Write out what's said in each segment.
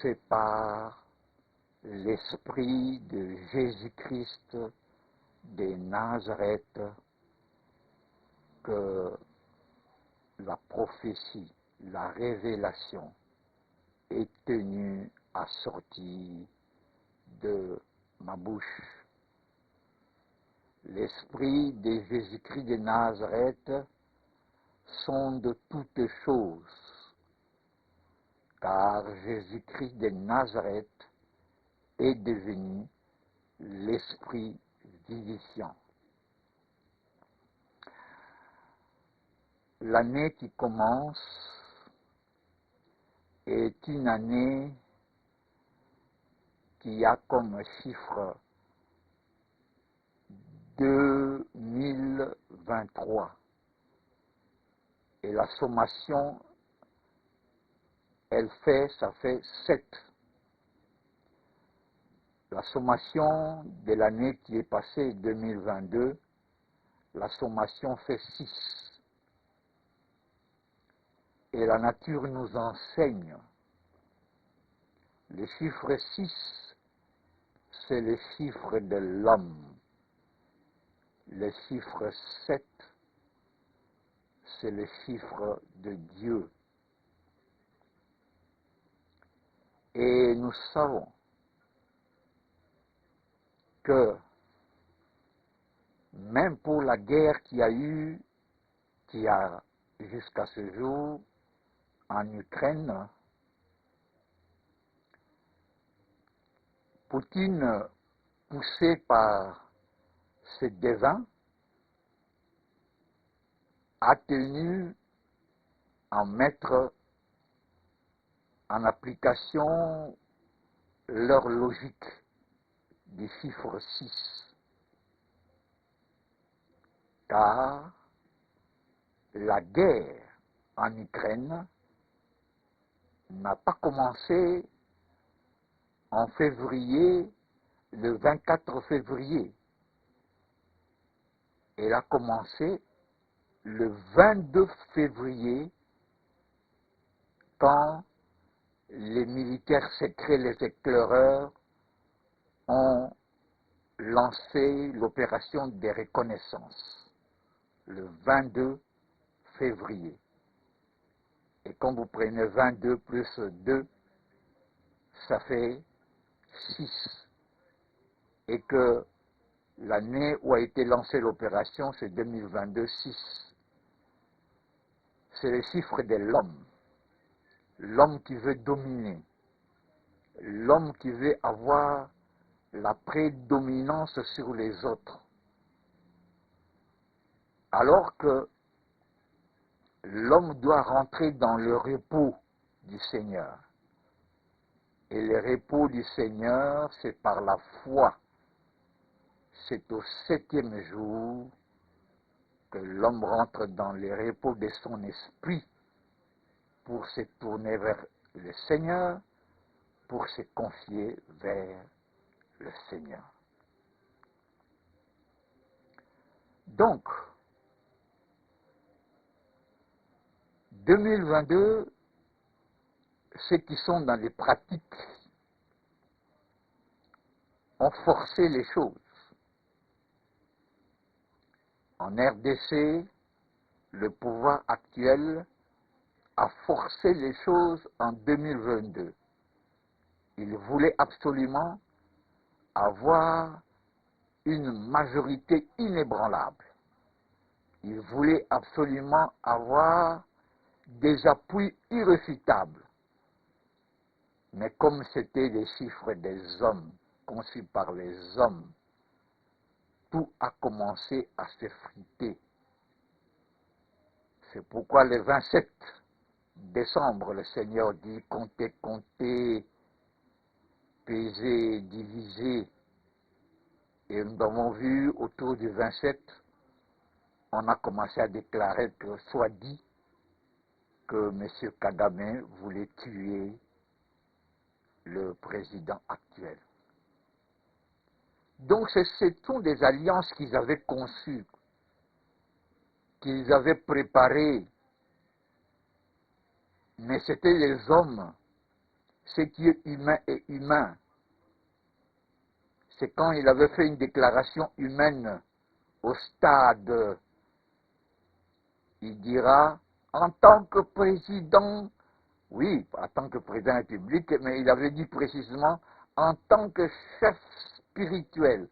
c'est par l'Esprit de Jésus-Christ de Nazareth que la prophétie, la révélation est tenue à sortir de ma bouche. L'Esprit de Jésus-Christ de Nazareth sonde toutes choses, car Jésus-Christ de Nazareth est devenu l'Esprit vivifiant. L'année qui commence est une année qui a comme chiffre 2023. Et la sommation, ça fait 7. La sommation de l'année qui est passée, 2022, la sommation fait 6. Et la nature nous enseigne. Le chiffre 6, c'est le chiffre de l'homme. Le chiffre 7, c'est le chiffre de Dieu. Et nous savons que même pour la guerre qui a jusqu'à ce jour en Ukraine, Poutine, poussé par ses devins, a tenu à mettre en application leur logique du chiffre 6. Car la guerre en Ukraine n'a pas commencé en février, le 24 février. Elle a commencé le 22 février quand les militaires secrets, les éclaireurs, ont lancé l'opération de reconnaissance le 22 février. Et quand vous prenez 22 plus 2, ça fait 6. Et que l'année où a été lancée l'opération, c'est 2022-6. C'est le chiffre de l'homme. L'homme qui veut dominer. L'homme qui veut avoir la prédominance sur les autres. Alors que l'homme doit rentrer dans le repos du Seigneur. Et le repos du Seigneur, c'est par la foi. C'est au 7e jour que l'homme rentre dans le repos de son esprit pour se tourner vers le Seigneur, pour se confier vers le Seigneur. Donc, 2022, ceux qui sont dans les pratiques ont forcé les choses. En RDC, le pouvoir actuel a forcé les choses en 2022. Il voulait absolument avoir une majorité inébranlable. Il voulait absolument avoir des appuis irréfutables. Mais comme c'était des chiffres des hommes, conçus par les hommes, tout a commencé à s'effriter. C'est pourquoi le 27 décembre, le Seigneur dit « Comptez, comptez, pesez, divisez ». Et nous avons vu autour du 27, on a commencé à déclarer que soit dit que M. Kagame voulait tuer le président actuel. Donc ce sont des alliances qu'ils avaient conçues, qu'ils avaient préparées, mais c'était les hommes Ce qui est humain est humain. C'est quand il avait fait une déclaration humaine au stade, il dira, en tant que président, oui, en tant que président république, mais il avait dit précisément, en tant que chef spirituel,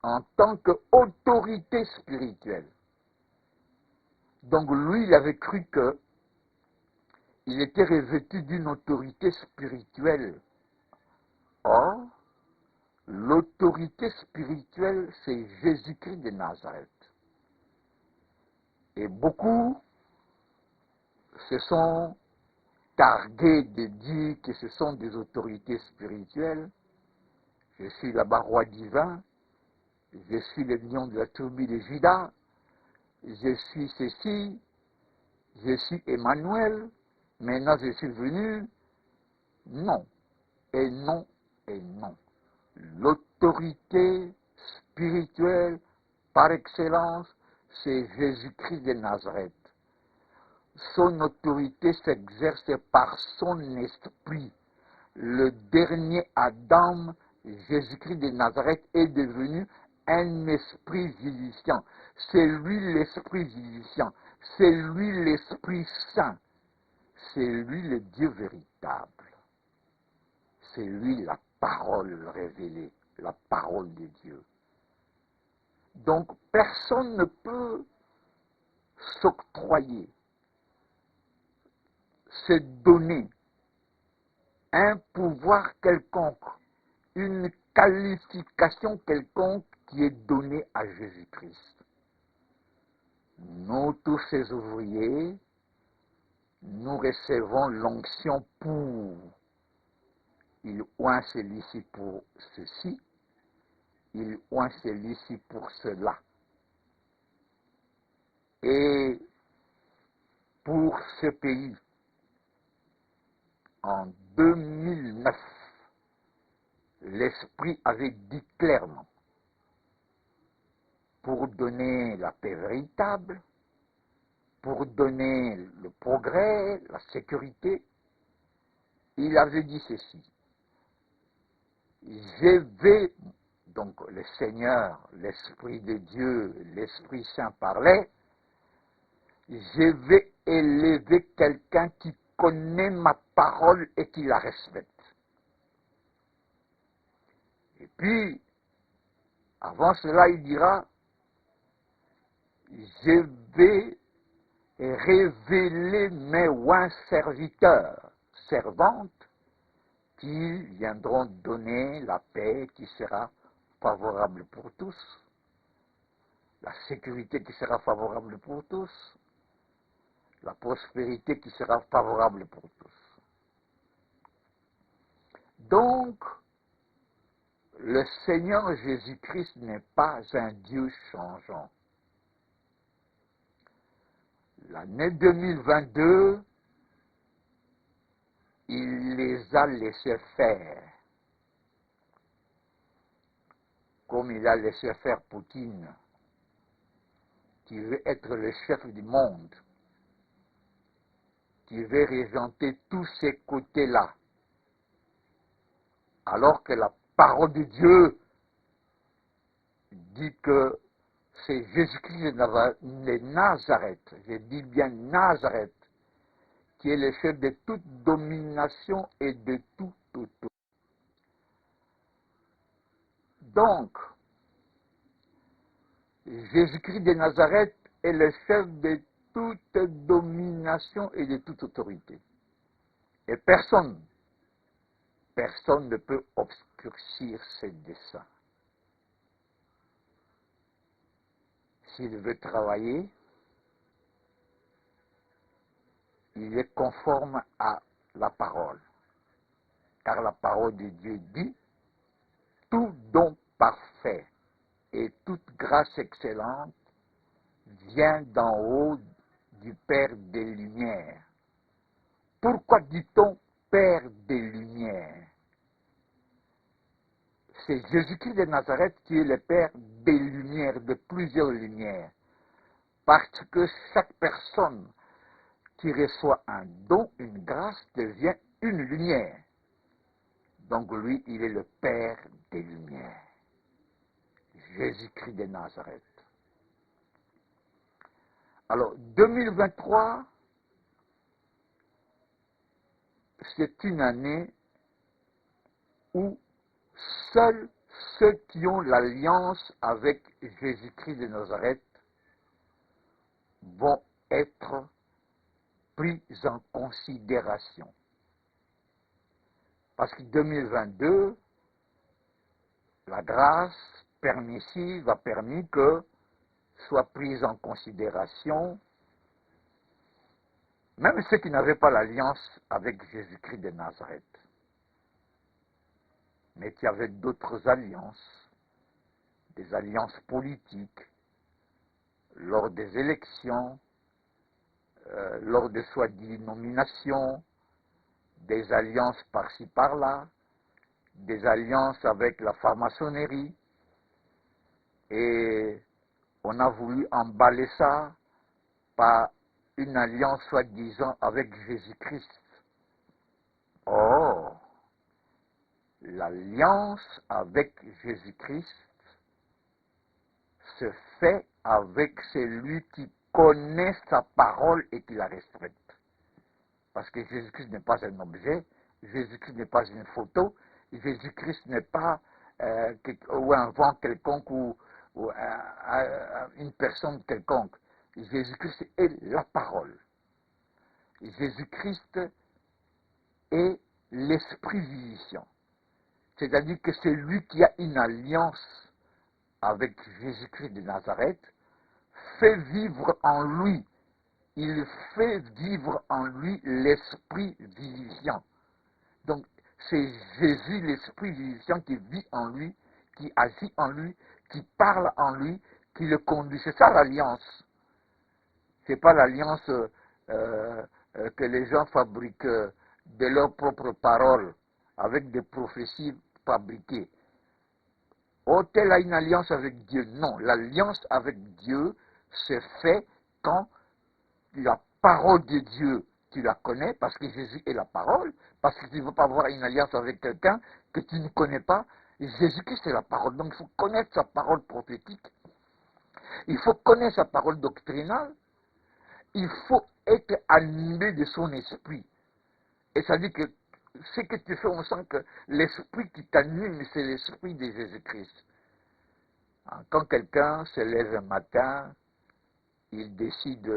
en tant qu'autorité spirituelle. Donc lui, il avait cru qu'il était revêtu d'une autorité spirituelle. Or, l'autorité spirituelle, c'est Jésus-Christ de Nazareth. Et beaucoup se sont targués de dire que ce sont des autorités spirituelles. Je suis là-bas roi divin, je suis le lion de la tribu de Juda, je suis ceci, je suis Emmanuel, maintenant je suis venu. Non, et non, et non. L'autorité spirituelle par excellence, c'est Jésus-Christ de Nazareth. Son autorité s'exerce par son esprit. Le dernier Adam, Jésus-Christ de Nazareth, est devenu un esprit vivifiant. C'est lui l'esprit vivifiant. C'est lui l'Esprit Saint. C'est lui le Dieu véritable. C'est lui la parole révélée, la parole de Dieu. Donc personne ne peut s'octroyer, se donner un pouvoir quelconque, une qualification quelconque qui est donnée à Jésus-Christ. Nous, tous ces ouvriers, nous recevons l'onction pour. Il oint celui-ci pour ceci, il oint celui-ci pour cela. Et pour ce pays, en 2009, l'Esprit avait dit clairement, pour donner la paix véritable, pour donner le progrès, la sécurité, il avait dit ceci. Je vais, donc le Seigneur, l'Esprit de Dieu, l'Esprit Saint parlait, je vais élever quelqu'un qui connaît ma parole et qui la respecte. Et puis, avant cela, il dira, je vais révéler mes oints serviteurs, servantes, qui viendront donner la paix qui sera favorable pour tous, la sécurité qui sera favorable pour tous, la prospérité qui sera favorable pour tous. Donc, le Seigneur Jésus-Christ n'est pas un Dieu changeant. L'année 2022, il les a laissés faire, comme il a laissé faire Poutine, qui veut être le chef du monde, qui veut régenter tous ces côtés-là, alors que la parole de Dieu dit que c'est Jésus-Christ de Nazareth, je dis bien Nazareth, qui est le chef de toute domination et de tout autorité. Donc, Jésus-Christ de Nazareth est le chef de toute domination et de toute autorité. Et personne ne peut obscurcir ses desseins. S'il veut travailler, il est conforme à la parole. Car la parole de Dieu dit, tout don parfait et toute grâce excellente vient d'en haut du Père des Lumières. Pourquoi dit-on Père des Lumières? C'est Jésus-Christ de Nazareth qui est le Père des Lumières, de plusieurs lumières. Parce que chaque personne qui reçoit un don, une grâce, devient une lumière. Donc lui, il est le Père des Lumières. Jésus-Christ de Nazareth. Alors, 2023, c'est une année où seuls ceux qui ont l'alliance avec Jésus-Christ de Nazareth vont être pris en considération. Parce que 2022, la grâce permissive a permis que soient prises en considération même ceux qui n'avaient pas l'alliance avec Jésus-Christ de Nazareth, mais qui avaient d'autres alliances, des alliances politiques, lors des élections, lors de soi-disant nominations, des alliances par-ci par-là, des alliances avec la franc-maçonnerie, et on a voulu emballer ça par une alliance soi-disant avec Jésus-Christ. Or, l'alliance avec Jésus-Christ se fait avec celui qui connaît sa parole et qui la respecte. Parce que Jésus-Christ n'est pas un objet, Jésus-Christ n'est pas une photo, Jésus-Christ n'est pas ou un vent quelconque ou une personne quelconque. Jésus-Christ est la parole. Jésus-Christ est l'esprit vivifiant. C'est-à-dire que c'est lui qui a une alliance avec Jésus-Christ de Nazareth, fait vivre en lui. Il fait vivre en lui l'esprit vivifiant. Donc, c'est Jésus, l'esprit vivifiant, qui vit en lui, qui agit en lui, qui parle en lui, qui le conduit. C'est ça l'alliance. Ce n'est pas l'alliance que les gens fabriquent de leurs propres paroles, avec des prophéties fabriquées. Oh, telle a une alliance avec Dieu. Non, l'alliance avec Dieu se fait quand la parole de Dieu, tu la connais, parce que Jésus est la parole, parce que tu ne veux pas avoir une alliance avec quelqu'un que tu ne connais pas. Jésus-Christ est la parole. Donc il faut connaître sa parole prophétique. Il faut connaître sa parole doctrinale. Il faut être animé de son esprit. Et ça dit que ce que tu fais, on sent que l'esprit qui t'anime, c'est l'esprit de Jésus-Christ. Quand quelqu'un se lève un matin, il décide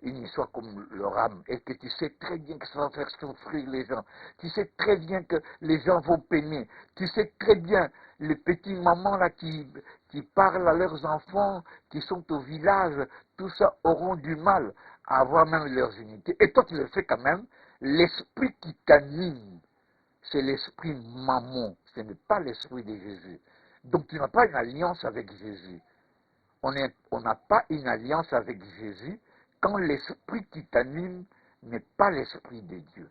une histoire comme le rame, et que tu sais très bien que ça va faire souffrir les gens, tu sais très bien que les gens vont peiner, tu sais très bien les petits mamans là qui parlent à leurs enfants, qui sont au village, tout ça auront du mal à avoir même leurs unités. Et toi tu le fais quand même, l'esprit qui t'anime, c'est l'esprit mammon, ce n'est pas l'esprit de Jésus. Donc tu n'as pas une alliance avec Jésus. On n'a pas une alliance avec Jésus quand l'esprit qui t'anime n'est pas l'esprit de Dieu.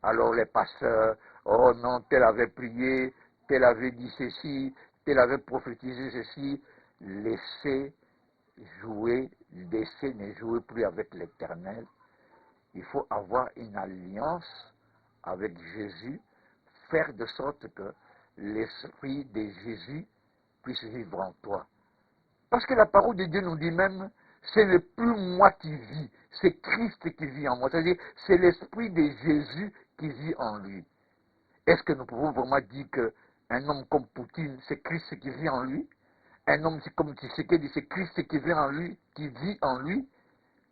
Alors les pasteurs, oh non, tel avait prié, tel avait dit ceci, tel avait prophétisé ceci, laissez jouer, laissez ne jouer plus avec l'Éternel. Il faut avoir une alliance avec Jésus, faire de sorte que l'esprit de Jésus puisse vivre en toi. Parce que la parole de Dieu nous dit même, ce n'est plus moi qui vis, c'est Christ qui vit en moi. C'est-à-dire, c'est l'esprit de Jésus qui vit en lui. Est-ce que nous pouvons vraiment dire qu'un homme comme Poutine, c'est Christ qui vit en lui? Un homme comme Tshisekedi, c'est Christ qui vit en lui, qui vit en lui?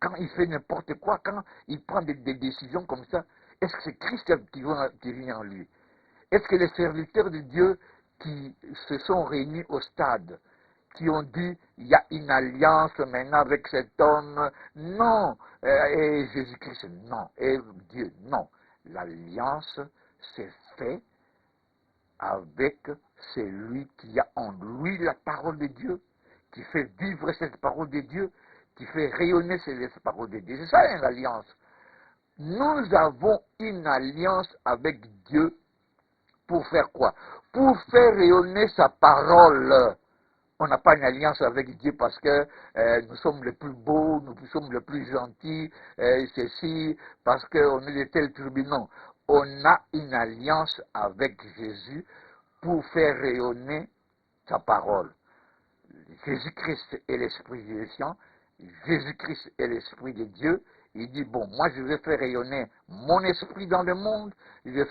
Quand il fait n'importe quoi, quand il prend des décisions comme ça, est-ce que c'est Christ qui vit en lui? Est-ce que les serviteurs de Dieu qui se sont réunis au stade, qui ont dit, il y a une alliance maintenant avec cet homme, non, et Jésus-Christ, non, et Dieu, non. L'alliance s'est faite avec celui qui a en lui la parole de Dieu, qui fait vivre cette parole de Dieu, qui fait rayonner cette parole de Dieu. C'est ça l'alliance. Nous avons une alliance avec Dieu pour faire quoi? Pour faire rayonner sa parole. On n'a pas une alliance avec Dieu parce que nous sommes les plus beaux, nous sommes les plus gentils, ceci, parce qu'on est de telles tribus. Non. on a une alliance avec Jésus pour faire rayonner sa parole. Jésus-Christ est l'Esprit vivant, Jésus-Christ est l'Esprit de Dieu. Il dit, bon, moi je vais faire rayonner mon esprit dans le monde, je vais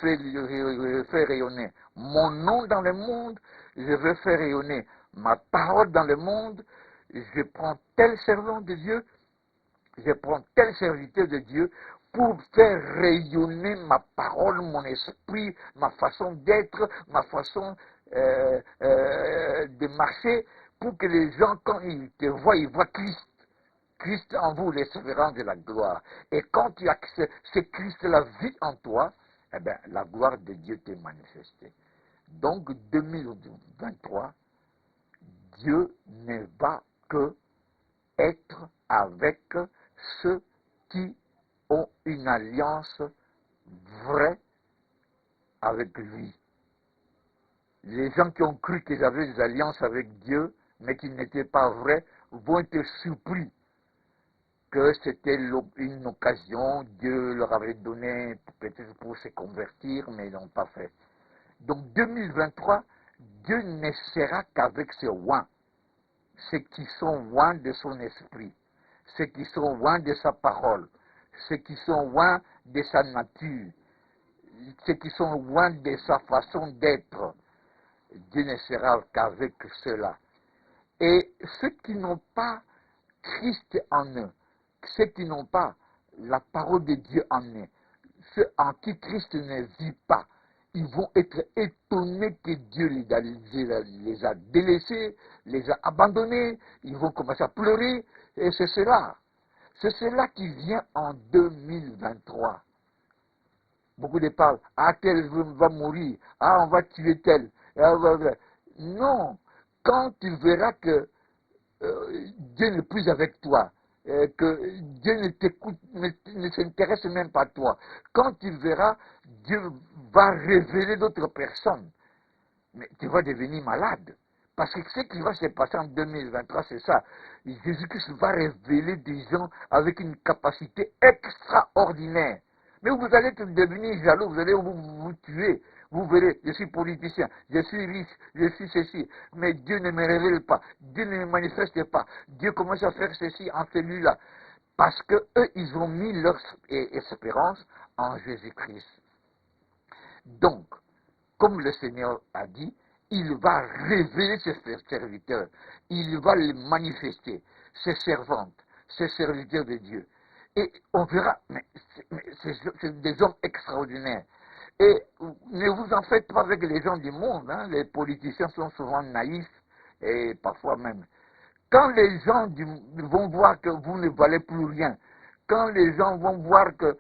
faire rayonner mon nom dans le monde, je vais faire rayonner ma parole dans le monde, je prends tel servant de Dieu, je prends tel serviteur de Dieu pour faire rayonner ma parole, mon esprit, ma façon d'être, ma façon de marcher, pour que les gens, quand ils te voient, ils voient Christ. Christ en vous, l'espérance de la gloire. Et quand tu as ce Christ-là vit en toi, eh bien, la gloire de Dieu t'est manifestée. Donc, 2023, Dieu ne va que être avec ceux qui ont une alliance vraie avec lui. Les gens qui ont cru qu'ils avaient des alliances avec Dieu, mais qui n'étaient pas vraies, vont être surpris que c'était une occasion, Dieu leur avait donné peut-être pour se convertir, mais ils n'ont pas fait. Donc 2023, Dieu ne sera qu'avec ses oints, ceux qui sont oints de son esprit, ceux qui sont oints de sa parole, ceux qui sont oints de sa nature, ceux qui sont oints de sa façon d'être. Dieu ne sera qu'avec ceux-là. Et ceux qui n'ont pas Christ en eux, ceux qui n'ont pas la parole de Dieu en eux, ceux en qui Christ ne vit pas, ils vont être étonnés que Dieu les a délaissés, les a abandonnés, ils vont commencer à pleurer, et c'est cela. C'est cela qui vient en 2023. Beaucoup de parlent, ah, tel va mourir, ah, on va tuer tel. Non, quand tu verras que Dieu n'est plus avec toi, que Dieu ne t'écoute, ne s'intéresse même pas à toi. Quand tu verras, Dieu va révéler d'autres personnes. Mais tu vas devenir malade. Parce que ce qui va se passer en 2023, c'est ça. Jésus-Christ va révéler des gens avec une capacité extraordinaire. Mais vous allez devenir jaloux, vous allez vous tuer. Vous verrez, je suis politicien, je suis riche, je suis ceci. Mais Dieu ne me révèle pas, Dieu ne me manifeste pas. Dieu commence à faire ceci en celui-là. Parce que eux, ils ont mis leur espérance en Jésus-Christ. Donc, comme le Seigneur a dit, il va révéler ses serviteurs, il va les manifester, ses servantes, ses serviteurs de Dieu. Et on verra, mais c'est des hommes extraordinaires. Et ne vous en faites pas avec les gens du monde, hein. Les politiciens sont souvent naïfs, et parfois même. Quand les gens vont voir que vous ne valez plus rien, quand les gens vont voir que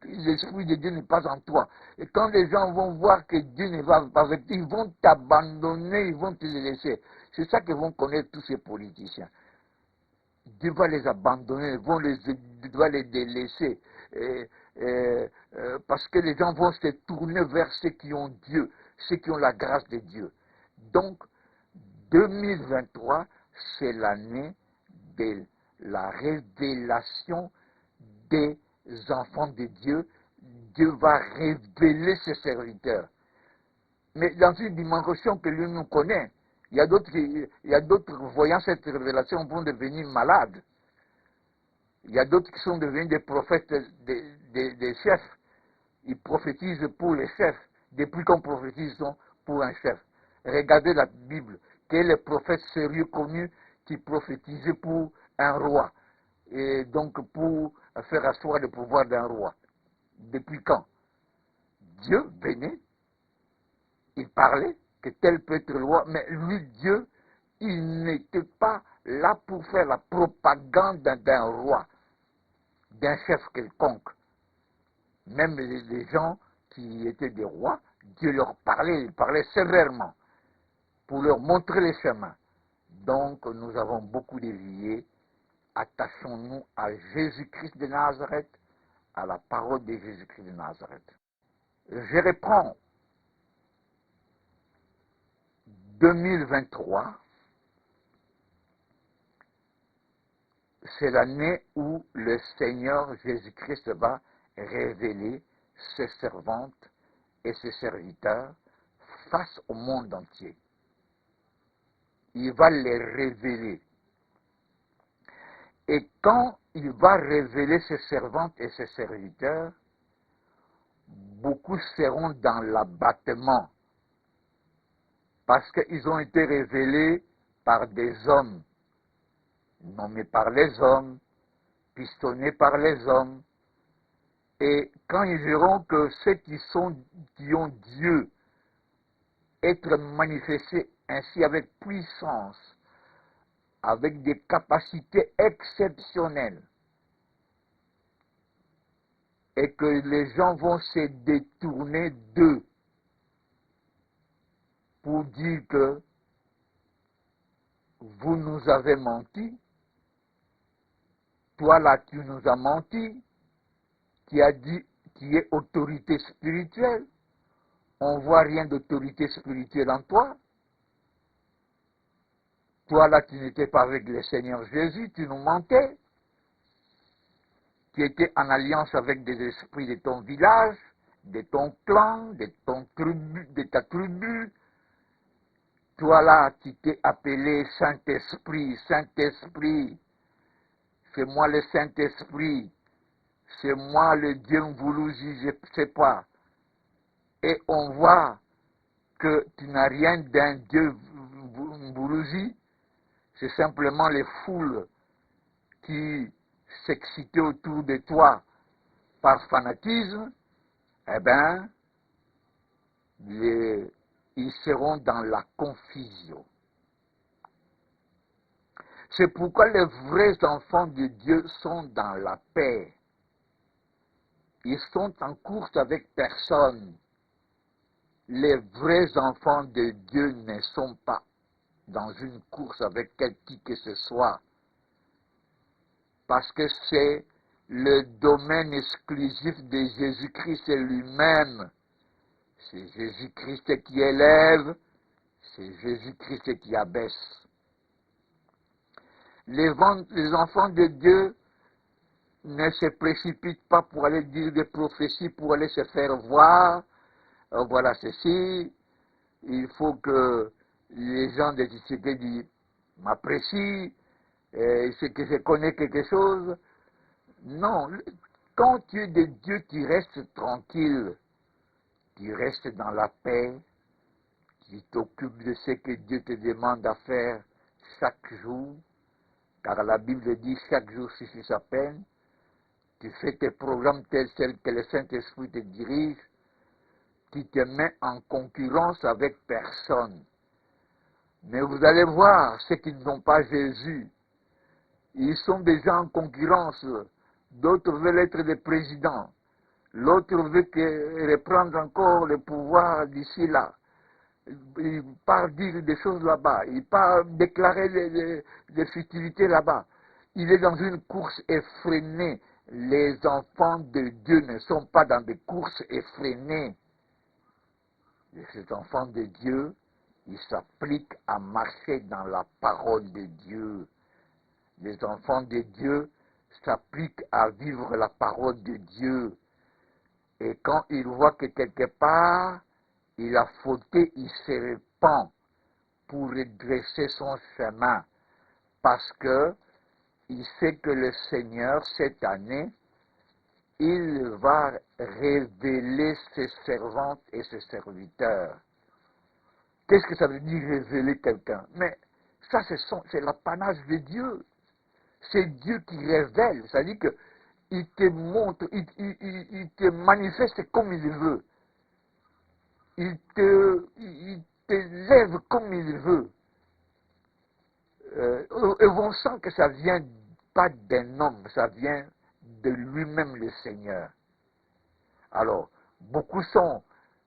l'Esprit de Dieu n'est pas en toi, et quand les gens vont voir que Dieu ne va pas avec toi, ils vont t'abandonner, ils vont te laisser. C'est ça que vont connaître tous ces politiciens. Dieu va les abandonner, doit les délaisser, parce que les gens vont se tourner vers ceux qui ont Dieu, ceux qui ont la grâce de Dieu. Donc, 2023, c'est l'année de la révélation des enfants de Dieu. Dieu va révéler ses serviteurs. Mais dans une dimension que lui nous connaît, il y a d'autres voyant cette révélation vont devenir malades. Il y a d'autres qui sont devenus des prophètes des chefs. Ils prophétisent pour les chefs, depuis qu'on prophétise pour un chef. Regardez la Bible. Quel est le prophète sérieux connu qui prophétisait pour un roi, et donc pour faire asseoir le pouvoir d'un roi? Depuis quand? Dieu venait, il parlait que tel peut être le roi, mais lui, Dieu, il n'était pas là pour faire la propagande d'un roi, d'un chef quelconque. Même les gens qui étaient des rois, Dieu leur parlait, il parlait sévèrement pour leur montrer les chemins. Donc, nous avons beaucoup dévié. Attachons-nous à Jésus-Christ de Nazareth, à la parole de Jésus-Christ de Nazareth. Je reprends 2023. C'est l'année où le Seigneur Jésus-Christ va révéler ses servantes et ses serviteurs face au monde entier. Il va les révéler. Et quand il va révéler ses servantes et ses serviteurs, beaucoup seront dans l'abattement parce qu'ils ont été révélés par des hommes, nommés par les hommes, pistonnés par les hommes. Et quand ils verront que ceux qui ont Dieu être manifestés ainsi avec puissance, avec des capacités exceptionnelles, et que les gens vont se détourner d'eux pour dire que vous nous avez menti, toi là tu nous as menti, qui a dit qui est autorité spirituelle, on ne voit rien d'autorité spirituelle en toi. Toi là tu n'étais pas avec le Seigneur Jésus, tu nous mentais. Tu étais en alliance avec des esprits de ton village, de ton clan, de ta tribu. Toi là, tu t'es appelé Saint-Esprit, Saint-Esprit. C'est moi le Saint-Esprit. C'est moi le Dieu Mvoulouzi, je ne sais pas. Et on voit que tu n'as rien d'un Dieu Mvoulouzi. C'est simplement les foules qui s'excitaient autour de toi par fanatisme. Eh bien, ils seront dans la confusion. C'est pourquoi les vrais enfants de Dieu sont dans la paix. Ils sont en course avec personne. Les vrais enfants de Dieu ne sont pas dans une course avec qui que ce soit. Parce que c'est le domaine exclusif de Jésus-Christ lui-même. C'est Jésus-Christ qui élève, c'est Jésus-Christ qui abaisse. Les enfants de Dieu ne se précipitent pas pour aller dire des prophéties, pour aller se faire voir. Voilà ceci. Il faut que les gens des sociétés m'apprécient, c'est que je connais quelque chose. Non, quand tu es de Dieu, tu restes tranquille. Tu restes dans la paix. Tu t'occupes de ce que Dieu te demande à faire chaque jour. Car la Bible dit chaque jour suffit sa peine. Tu fais tes programmes tels que le Saint-Esprit te dirige. Tu te mets en concurrence avec personne. Mais vous allez voir, ceux qui n'ont pas Jésus, ils sont déjà en concurrence. D'autres veulent être des présidents. L'autre veut reprendre encore le pouvoir d'ici là. Il part dire des choses là-bas. Il part déclarer des futilités là-bas. Il est dans une course effrénée. Les enfants de Dieu ne sont pas dans des courses effrénées. Et ces enfants de Dieu, ils s'appliquent à marcher dans la parole de Dieu. Les enfants de Dieu s'appliquent à vivre la parole de Dieu. Et quand il voit que quelque part, il a fauté, il se répand pour redresser son chemin. Parce que il sait que le Seigneur, cette année, il va révéler ses servantes et ses serviteurs. Qu'est-ce que ça veut dire révéler quelqu'un? Mais ça, c'est l'apanage de Dieu. C'est Dieu qui révèle. C'est-à-dire qu'il te montre, il te manifeste comme il veut. Il te lève comme il veut. Et on sent que ça vient pas d'un homme, ça vient de lui-même le Seigneur. Alors, beaucoup sont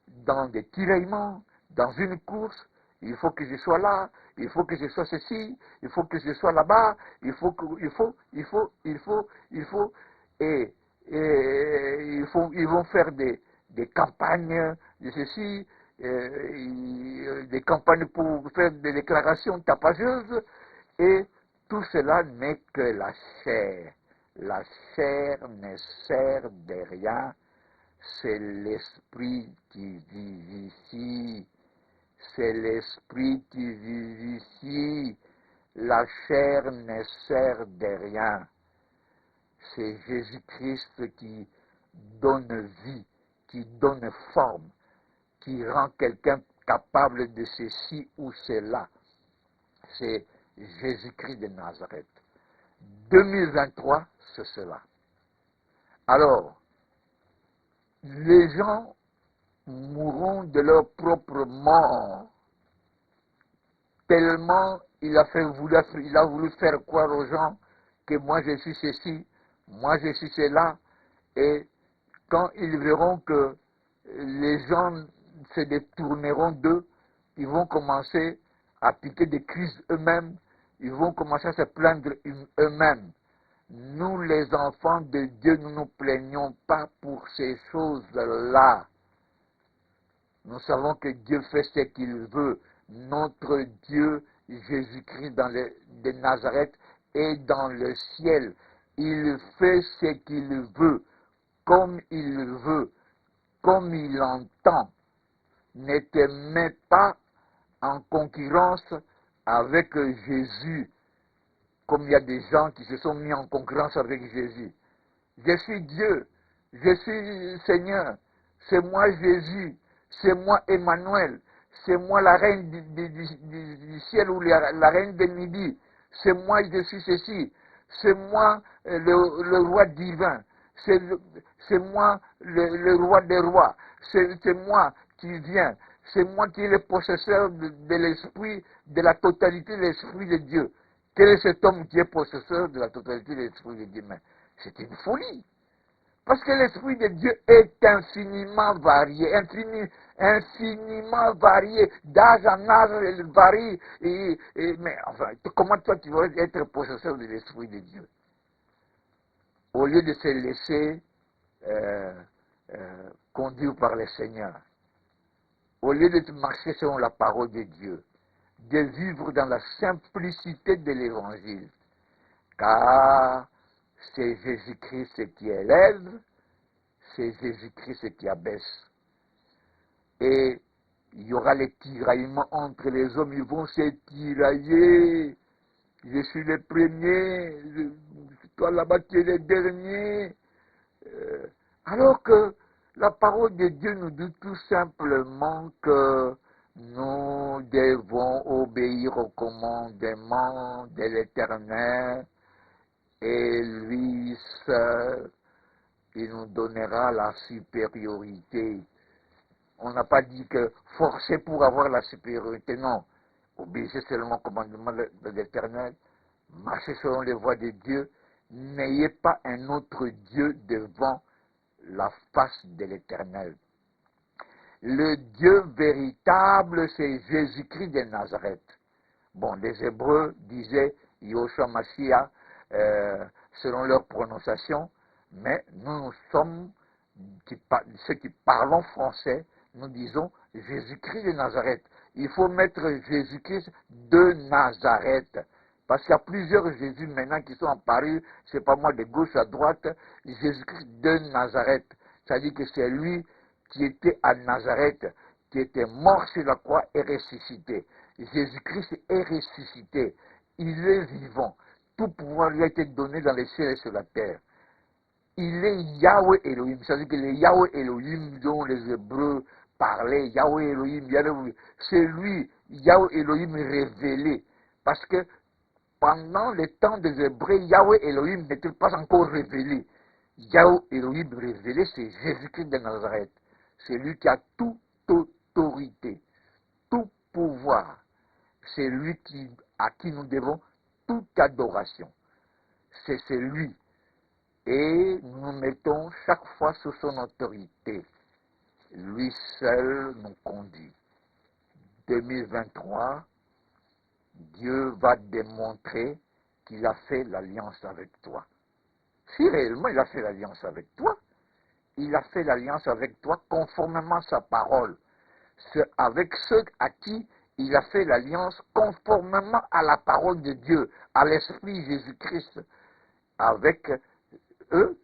dans des tiraillements, dans une course. Il faut que je sois là, il faut que je sois ceci, il faut que je sois là-bas, et ils vont faire des campagnes de ceci, des campagnes pour faire des déclarations tapageuses, et tout cela n'est que la chair. La chair ne sert de rien, c'est l'esprit qui vivifie. C'est l'esprit qui vivifie. La chair ne sert de rien. C'est Jésus-Christ qui donne vie, qui donne forme, qui rend quelqu'un capable de ceci ou cela. C'est Jésus-Christ de Nazareth. 2023, c'est cela. Alors, les gens mourront de leur propre mort, tellement il a voulu faire croire aux gens que moi je suis ceci, moi je suis cela, et quand ils verront que les gens se détourneront d'eux, ils vont commencer à piquer des crises eux-mêmes, ils vont commencer à se plaindre eux-mêmes. Nous, les enfants de Dieu, nous ne nous plaignons pas pour ces choses-là. Nous savons que Dieu fait ce qu'il veut. Notre Dieu, Jésus-Christ de Nazareth, est dans le ciel. Il fait ce qu'il veut, comme il veut, comme il entend. Ne te mets pas en concurrence avec Jésus, comme il y a des gens qui se sont mis en concurrence avec Jésus. Je suis Dieu, je suis Seigneur, c'est moi Jésus, c'est moi Emmanuel, c'est moi la reine du ciel ou la reine de midi, c'est moi je suis ceci, c'est moi le roi divin, c'est moi le roi des rois, c'est moi qui viens, c'est moi qui est le possesseur de l'esprit, de la totalité de l'esprit de Dieu. Quel est cet homme qui est possesseur de la totalité de l'esprit de Dieu? Mais c'est une folie. Parce que l'esprit de Dieu est infiniment varié, infiniment varié, d'âge en âge, il varie. Mais enfin, comment toi tu vas être possesseur de l'esprit de Dieu? Au lieu de se laisser conduire par le Seigneur, au lieu de marcher selon la parole de Dieu, de vivre dans la simplicité de l'évangile, car c'est Jésus-Christ qui élève, c'est Jésus-Christ qui abaisse. Et il y aura les tiraillements entre les hommes, ils vont se tirailler. Je suis le premier, toi là-bas tu es le dernier. Alors que la parole de Dieu nous dit tout simplement que nous devons obéir aux commandements de l'Éternel et lui seul, il nous donnera la supériorité. On n'a pas dit que forcer pour avoir la supériorité, non. Obéissez seulement au commandement de l'Éternel, marchez selon les voies de Dieu, n'ayez pas un autre Dieu devant la face de l'Éternel. Le Dieu véritable, c'est Jésus-Christ de Nazareth. Bon, les Hébreux disaient Yoshua Mashiach selon leur prononciation, mais nous sommes, ceux qui parlons français, nous disons Jésus-Christ de Nazareth. Il faut mettre Jésus-Christ de Nazareth. Parce qu'il y a plusieurs Jésus maintenant qui sont apparus, c'est pas moi de gauche à droite, Jésus-Christ de Nazareth. C'est-à-dire que c'est lui qui était à Nazareth, qui était mort sur la croix et ressuscité. Jésus-Christ est ressuscité. Il est vivant. Tout pouvoir lui a été donné dans les cieux et sur la terre. Il est Yahweh Elohim. C'est-à-dire que le Yahweh Elohim dont les Hébreux parlaient, Yahweh Elohim, c'est lui, Yahweh Elohim révélé. Parce que pendant le temps des Hébreux, Yahweh Elohim n'était pas encore révélé. Yahweh Elohim révélé, c'est Jésus-Christ de Nazareth. C'est lui qui a toute autorité, tout pouvoir. C'est lui à qui nous devons toute adoration. C'est lui. Et nous mettons chaque fois sous son autorité. Lui seul nous conduit. 2023, Dieu va démontrer qu'il a fait l'alliance avec toi. Si réellement il a fait l'alliance avec toi, il a fait l'alliance avec toi conformément à sa parole. C'est avec ceux à qui il a fait l'alliance conformément à la parole de Dieu, à l'Esprit Jésus-Christ, avec eux,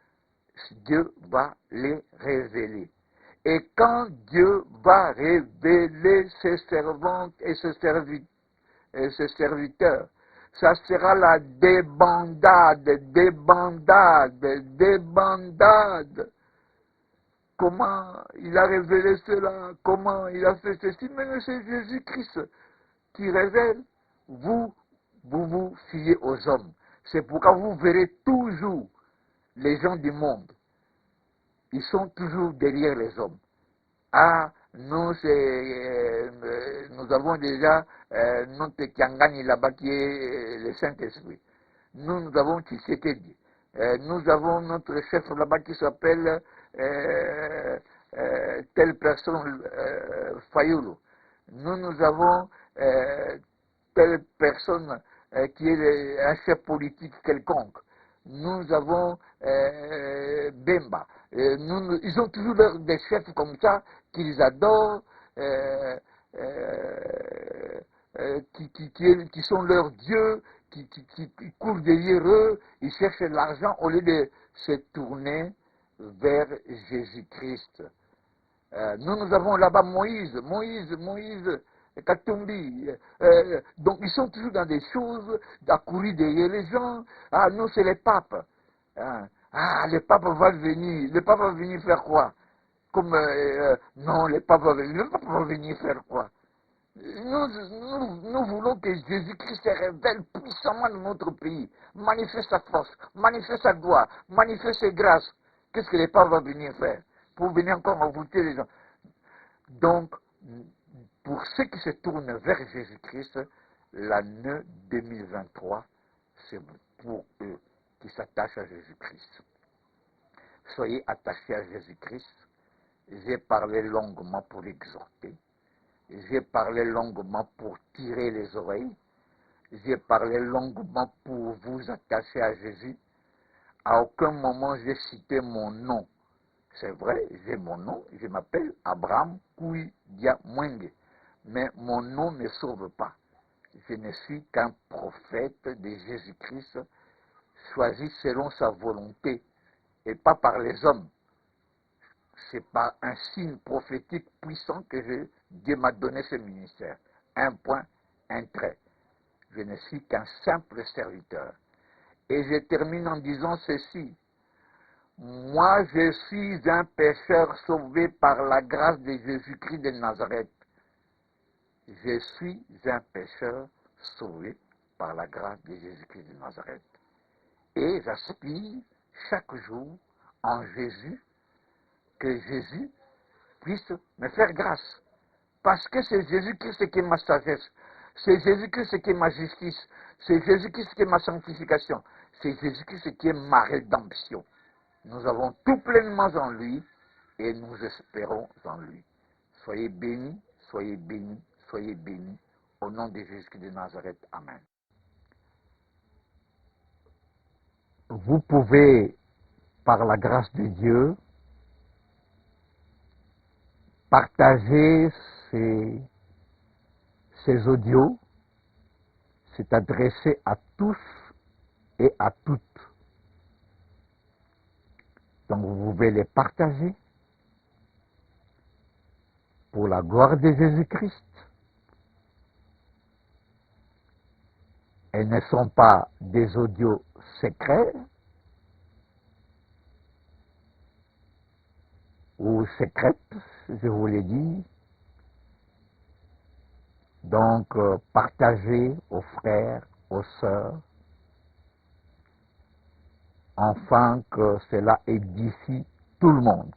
Dieu va les révéler. Et quand Dieu va révéler ses servantes et ses serviteurs, ça sera la débandade, débandade, débandade. Comment il a révélé cela? Comment il a fait ceci? Mais c'est Jésus-Christ qui révèle. Vous vous fiez aux hommes. C'est pourquoi vous verrez toujours les gens du monde. Ils sont toujours derrière les hommes. Ah, nous, nous avons déjà notre Kiangani là-bas qui est le Saint-Esprit. Nous avons Tshisekedi. Nous avons notre chef là-bas qui s'appelle telle personne, Fayulu. Nous avons telle personne qui est un chef politique quelconque. Nous avons Bemba. Ils ont toujours des chefs comme ça qu'ils adorent, qui sont leurs dieux, qui courent derrière eux, ils cherchent l'argent au lieu de se tourner vers Jésus-Christ. Nous avons là-bas Moïse Katumbi. Donc ils sont toujours dans des choses, à courir derrière les gens. Ah, nous c'est les papes. Ah, le pape va venir. Le pape va venir faire quoi? Comme, non, le pape va venir. Le pape va venir faire quoi? Nous voulons que Jésus-Christ se révèle puissamment dans notre pays. Manifeste sa force, manifeste sa gloire, manifeste ses grâces. Qu'est-ce que le pape va venir faire? Pour venir encore envoûter les gens. Donc, pour ceux qui se tournent vers Jésus-Christ, l'année 2023, c'est pour eux qui s'attachent à Jésus-Christ. Soyez attachés à Jésus-Christ. J'ai parlé longuement pour exhorter. J'ai parlé longuement pour tirer les oreilles. J'ai parlé longuement pour vous attacher à Jésus. À aucun moment j'ai cité mon nom. C'est vrai, j'ai mon nom. Je m'appelle Abraham Kouidia Mwenge. Mais mon nom ne sauve pas. Je ne suis qu'un prophète de Jésus-Christ, choisi selon sa volonté et pas par les hommes. C'est par un signe prophétique puissant que Dieu m'a donné ce ministère. Un point, un trait. Je ne suis qu'un simple serviteur. Et je termine en disant ceci. Moi, je suis un pécheur sauvé par la grâce de Jésus-Christ de Nazareth. Je suis un pécheur sauvé par la grâce de Jésus-Christ de Nazareth. Et j'aspire chaque jour en Jésus que Jésus puisse me faire grâce. Parce que c'est Jésus-Christ qui est ma sagesse. C'est Jésus-Christ qui est ma justice. C'est Jésus-Christ qui est ma sanctification. C'est Jésus-Christ qui est ma rédemption. Nous avons tout pleinement en lui et nous espérons en lui. Soyez bénis, soyez bénis, soyez bénis. Au nom de Jésus-Christ de Nazareth. Amen. Vous pouvez, par la grâce de Dieu, partager ces audios. C'est adressé à tous et à toutes. Donc vous pouvez les partager pour la gloire de Jésus-Christ. Elles ne sont pas des audios secrets ou secrètes, je vous l'ai dit. Donc, partagez aux frères, aux sœurs, afin que cela édifie tout le monde.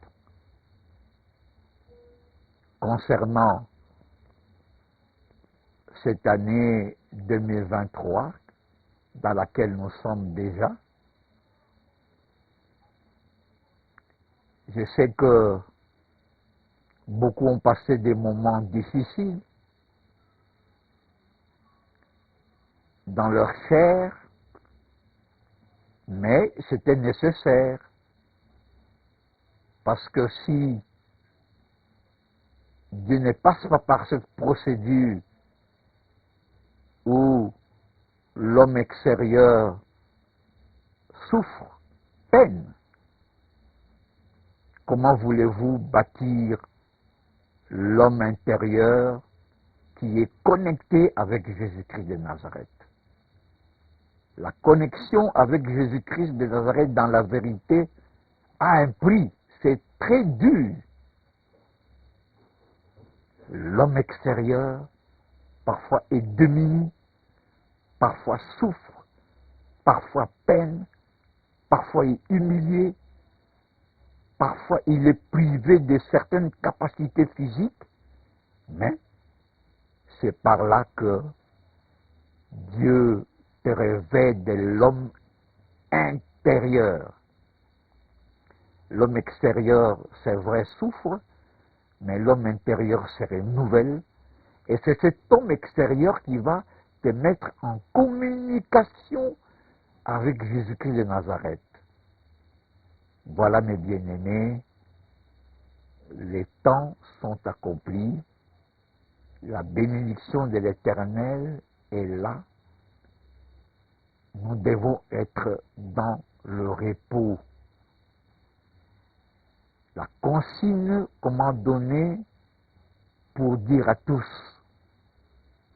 Concernant cette année 2023, dans laquelle nous sommes déjà, je sais que beaucoup ont passé des moments difficiles dans leur chair, mais c'était nécessaire. Parce que si Dieu ne passe pas par cette procédure où l'homme extérieur souffre, peine, comment voulez-vous bâtir l'homme intérieur qui est connecté avec Jésus-Christ de Nazareth? La connexion avec Jésus-Christ de Nazareth dans la vérité a un prix. C'est très dur. L'homme extérieur, parfois est démuni, parfois souffre, parfois peine, parfois est humilié, parfois il est privé de certaines capacités physiques, mais c'est par là que Dieu te revêt de l'homme intérieur. L'homme extérieur, c'est vrai, souffre, mais l'homme intérieur se renouvelle. Et c'est cet homme extérieur qui va te mettre en communication avec Jésus-Christ de Nazareth. Voilà, mes bien-aimés, les temps sont accomplis. La bénédiction de l'Éternel est là. Nous devons être dans le repos. La consigne qu'on m'a donnée pour dire à tous,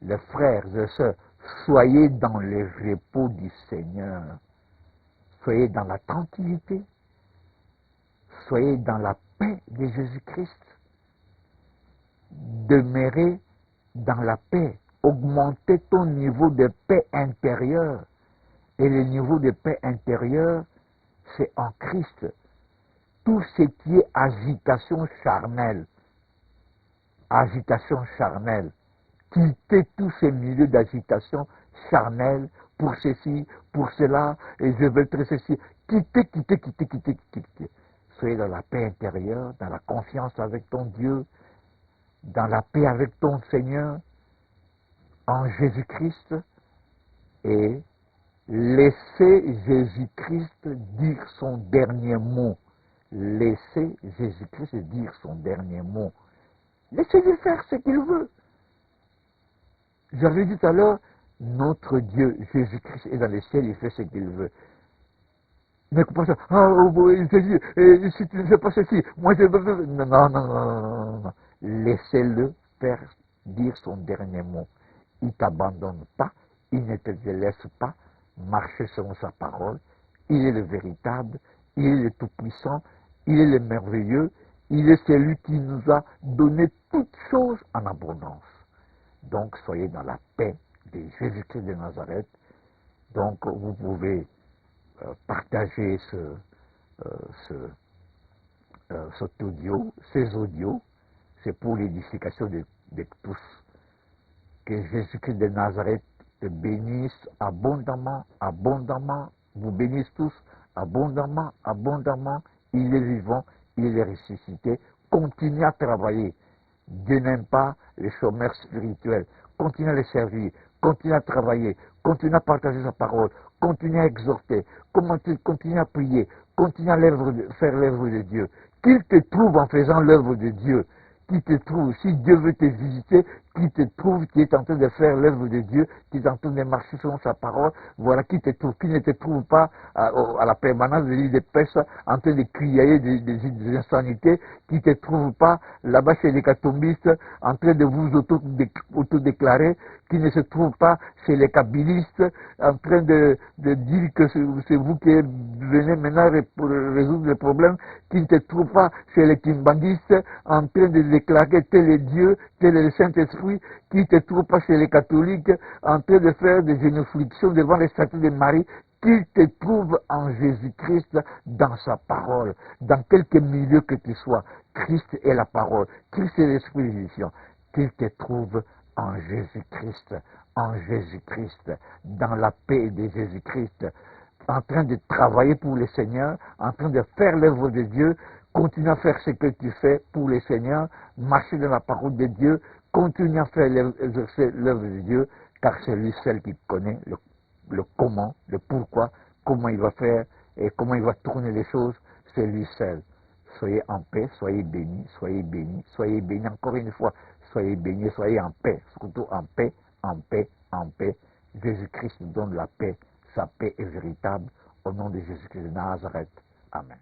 les frères et sœurs, soyez dans le repos du Seigneur. Soyez dans la tranquillité. Soyez dans la paix de Jésus-Christ. Demeurez dans la paix. Augmentez ton niveau de paix intérieure. Et le niveau de paix intérieure, c'est en Christ. Tout ce qui est agitation charnelle, quittez tous ces milieux d'agitation charnelle pour ceci, pour cela, et je veux faire ceci. Quittez. Soyez dans la paix intérieure, dans la confiance avec ton Dieu, dans la paix avec ton Seigneur, en Jésus-Christ, et laissez Jésus-Christ dire son dernier mot. Laissez Jésus-Christ dire son dernier mot. Laissez-lui faire ce qu'il veut. J'avais dit tout à l'heure, notre Dieu, Jésus-Christ, est dans les ciels, il fait ce qu'il veut. Mais comment ça? Si tu ne fais pas ceci, moi je veux... Non. Laissez-le faire dire son dernier mot. Il ne t'abandonne pas, il ne te laisse pas marcher selon sa parole. Il est le véritable, il est le tout-puissant, il est le merveilleux, il est celui qui nous a donné toutes choses en abondance. Donc soyez dans la paix de Jésus-Christ de Nazareth. Donc vous pouvez partager cet audio, ces audios, c'est pour l'édification de tous. Que Jésus-Christ de Nazareth te bénisse abondamment, vous bénisse tous abondamment. Il est vivant, il est ressuscité. Continuez à travailler. Dieu n'aime pas les chômeurs spirituels. Continuez à les servir, continuez à travailler, continuez à partager sa parole, continuez à exhorter, continuez à prier, continuez à faire l'œuvre de Dieu. Qu'il te trouve en faisant l'œuvre de Dieu, qui te trouve, si Dieu veut te visiter, qui te trouve, qui est en train de faire l'œuvre de Dieu, qui est en train de marcher selon sa parole, voilà qui te trouve, qui ne te trouve pas à la permanence de l'île de Pêche, en train de crier des insanités, qui ne te trouve pas là-bas chez les catombistes, en train de vous autodéclarer, qui ne se trouve pas chez les kabbalistes, en train de dire que c'est vous qui venez maintenant pour résoudre les problèmes, qui ne te trouve pas chez les kimbanguistes, en train de déclarer tel est Dieu, tel est le Saint-Esprit, qui ne te trouve pas chez les catholiques, en train de faire des génuflexions devant les statues de Marie, qu'il te trouve en Jésus-Christ dans sa parole, dans quelque milieu que tu sois. Christ est la parole, Christ est l'esprit de vision, qu'il te trouve en Jésus-Christ, dans la paix de Jésus-Christ, en train de travailler pour le Seigneur, en train de faire l'œuvre de Dieu. Continue à faire ce que tu fais pour le Seigneur, marcher dans la parole de Dieu, continue à faire l'œuvre de Dieu, car c'est lui seul qui connaît le comment, le pourquoi, comment il va faire et comment il va tourner les choses, c'est lui seul. Soyez en paix, soyez bénis, encore une fois, soyez bénis, soyez en paix, surtout en paix. Jésus-Christ nous donne la paix, sa paix est véritable, au nom de Jésus-Christ de Nazareth. Amen.